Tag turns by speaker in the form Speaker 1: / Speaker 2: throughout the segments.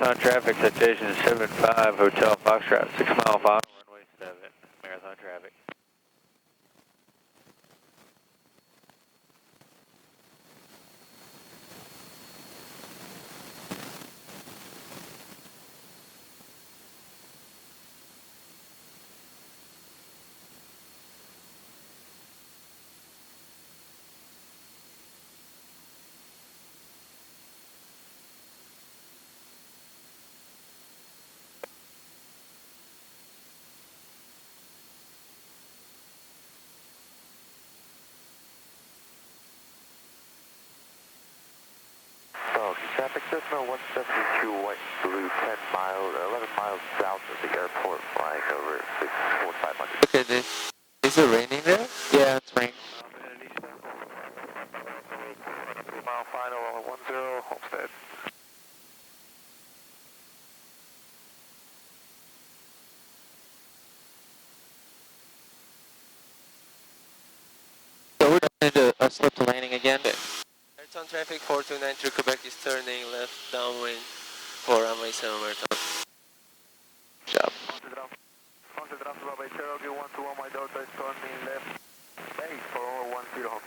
Speaker 1: Marathon traffic, citation 75, Hotel Foxtrot, 6 mile final, runway 7, Marathon traffic.
Speaker 2: Traffic Cessna 172 white blue 10 miles, 11 miles south of the airport, flying over 64500.
Speaker 3: Okay, is it raining there?
Speaker 1: Yeah, it's raining.
Speaker 2: 3 mile final on 10, Homestead.
Speaker 1: So we're going into a slip to landing again.
Speaker 3: Marathon traffic 4293 Quebec is turning left downwind for runway 7 Marathon.
Speaker 1: Good job.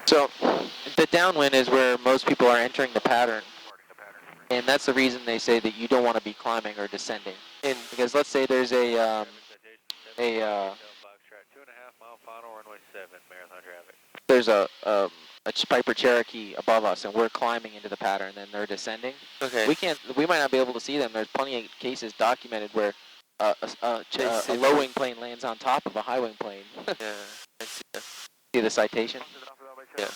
Speaker 1: So the downwind is where most people are entering the pattern. And that's the reason they say that you don't want to be climbing or descending. And because let's say there's a 2.5 mile final, runway 7, Marathon traffic. There's a Piper Cherokee above us, and we're climbing into the pattern, and they're descending.
Speaker 3: Okay.
Speaker 1: We might not be able to see them. There's plenty of cases documented where a low wing plane lands on top of a high wing plane.
Speaker 3: Yeah, I see that.
Speaker 1: See the citation?
Speaker 3: Yeah.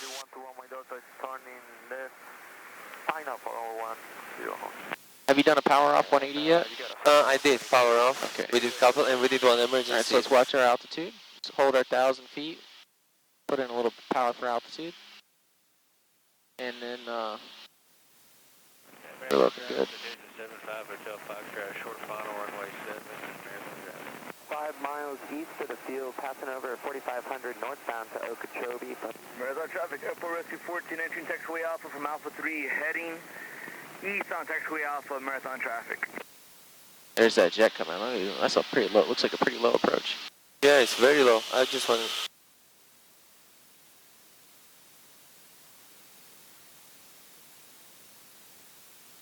Speaker 1: Have you done a power off 180 yet?
Speaker 3: I did power off.
Speaker 1: Okay.
Speaker 3: We did couple and we did one emergency.
Speaker 1: All right, so let's watch our altitude. Let's hold our 1,000 feet. Put in a little power for altitude. And then, we're looking good. 75 Hotel Foxtrot, short final, runway 7,
Speaker 2: 5 miles east of the field, passing over 4500 northbound to Okeechobee. Marathon traffic, Airport Rescue 14, entering taxiway Alpha from Alpha 3, heading east on taxiway Alpha, Marathon traffic.
Speaker 1: There's that jet coming. That's a pretty low, looks like a pretty low approach.
Speaker 3: Yeah, it's very low. I just want to...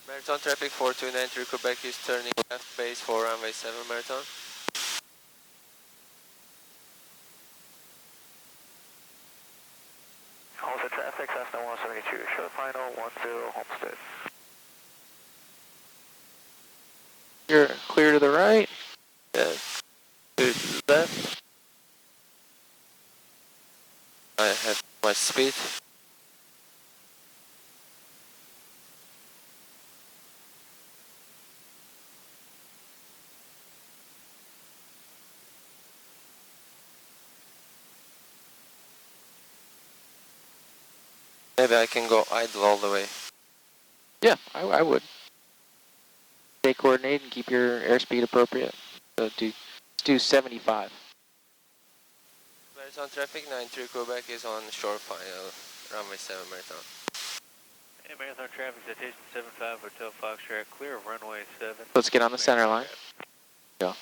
Speaker 3: Marathon traffic 4293 Quebec is turning left base for runway 7 Marathon.
Speaker 2: Homestead traffic, Cessna 172, show final 10, Homestead.
Speaker 1: You're clear to the right.
Speaker 3: Yeah. Clear to the left. I have my speed. Maybe I can go idle all the way.
Speaker 1: Yeah, I would. Stay coordinated and keep your airspeed appropriate. So do 75.
Speaker 3: Marathon traffic 93 Quebec is on short final, runway 7 Marathon.
Speaker 1: Hey, Marathon traffic, citation 75, Hotel Foxtrot, clear of runway 7. Let's get on the center line. Go.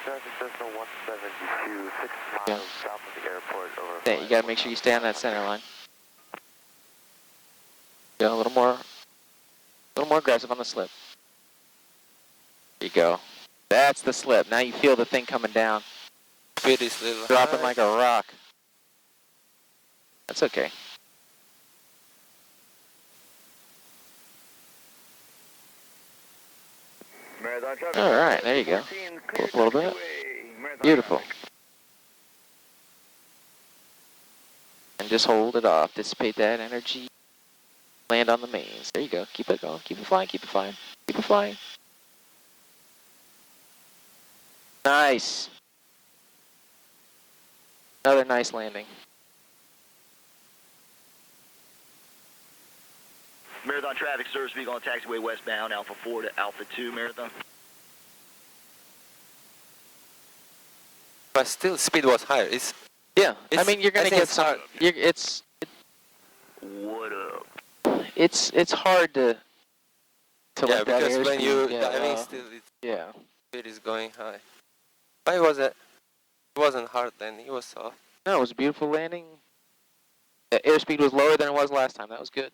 Speaker 2: Traffic Cessna 172, 6 miles south of the airport. Over.
Speaker 1: Yeah, you gotta make sure you stay on that center line. Go a little more aggressive on the slip. There you go. That's the slip. Now you feel the thing coming down.
Speaker 3: Speed is little
Speaker 1: dropping
Speaker 3: high.
Speaker 1: like a rock. That's okay. All right, there you go. Pull up a little bit. Beautiful. And just hold it off. Dissipate that energy. Land on the mains. There you go. Keep it going. Keep it flying. Keep it flying. Keep it flying. Nice. Another nice landing.
Speaker 4: Marathon traffic, service speed on taxiway westbound, Alpha 4 to Alpha 2, Marathon.
Speaker 3: But still, speed was higher.
Speaker 1: I mean, you're gonna get some.
Speaker 4: What up?
Speaker 1: it's hard to
Speaker 3: Yeah,
Speaker 1: let that
Speaker 3: because when
Speaker 1: airspeed
Speaker 3: you
Speaker 1: get
Speaker 3: diving
Speaker 1: low.
Speaker 3: still,
Speaker 1: Yeah.
Speaker 3: it is going high. Why was it? It wasn't hard then. It was soft.
Speaker 1: No, it was a beautiful landing. The airspeed was lower than it was last time. That was good.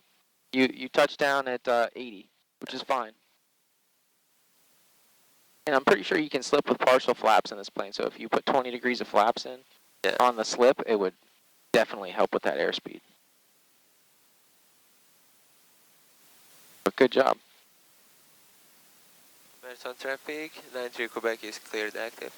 Speaker 1: You touched down at 80, which is fine. And I'm pretty sure you can slip with partial flaps in this plane. So if you put 20 degrees of flaps in on the slip, it would definitely help with that airspeed. But good job.
Speaker 3: Marathon traffic, 93 Quebec is cleared active.